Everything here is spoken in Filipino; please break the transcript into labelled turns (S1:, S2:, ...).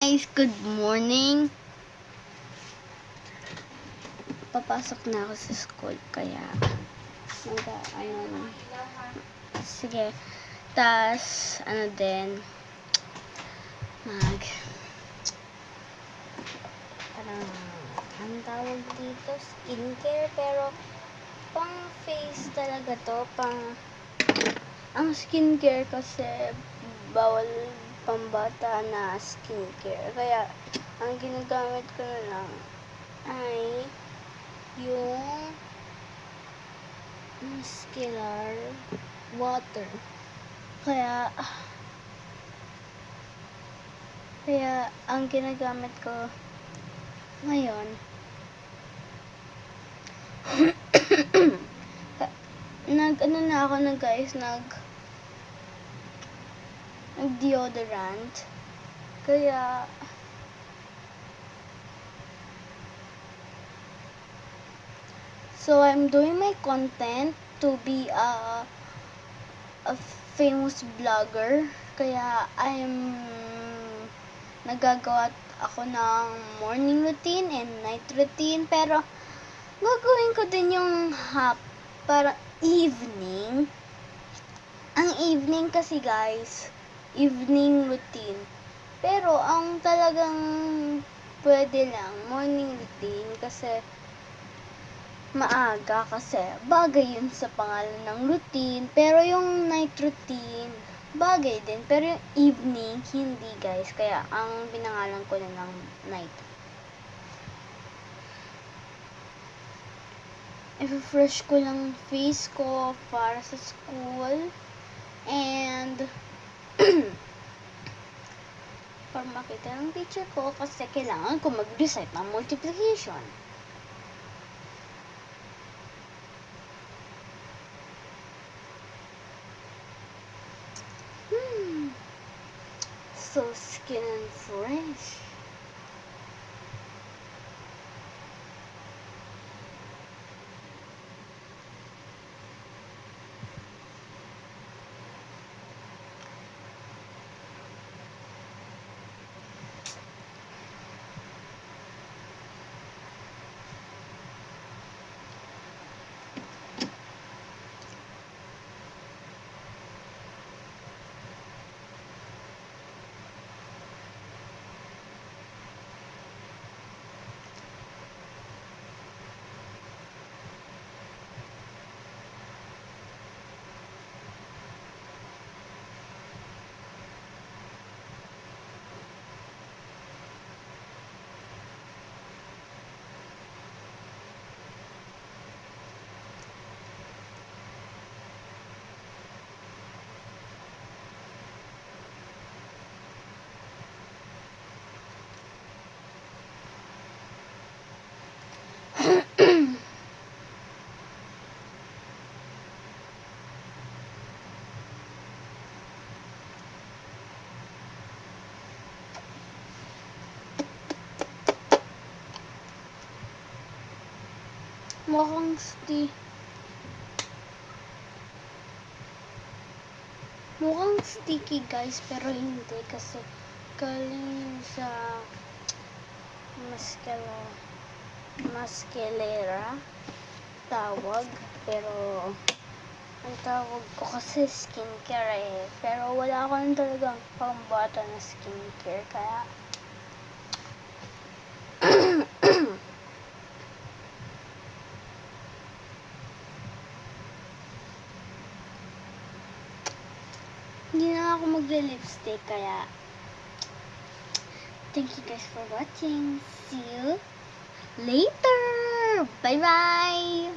S1: Guys, good morning. Papasok na ako sa school, kaya sige. Tas, parang, ang tawag dito, skincare, pero pang face talaga to, ang skincare kasi bawal pambata na skincare. Kaya, ang ginagamit ko na lang ay yung micellar water. Kaya ang ginagamit ko ngayon nag deodorant. Kaya so I'm doing my content to be a famous vlogger. Kaya nagagawa ako ng morning routine and night routine, pero gagawin ko din yung para evening. Ang evening kasi guys, evening routine. Pero ang talagang pwede lang morning routine kasi maaga, kasi bagay yun sa pangalan ng routine. Pero yung night routine, bagay din. Pero yung evening, hindi guys. Kaya ang pinangalan ko na ng night. I-refresh ko lang face ko para sa school. And para makita ng teacher ko, kasi kailangan ko mag-recite ng multiplication. So skin and fresh. Mukhang sticky guys, pero hindi, kasi galing sa mascara tawag, pero ang tawag ko kasi skincare pero wala akong talagang pambata na skincare, kaya hindi na ako magle-lipstick. Kaya thank you guys for watching. See you later. Bye bye.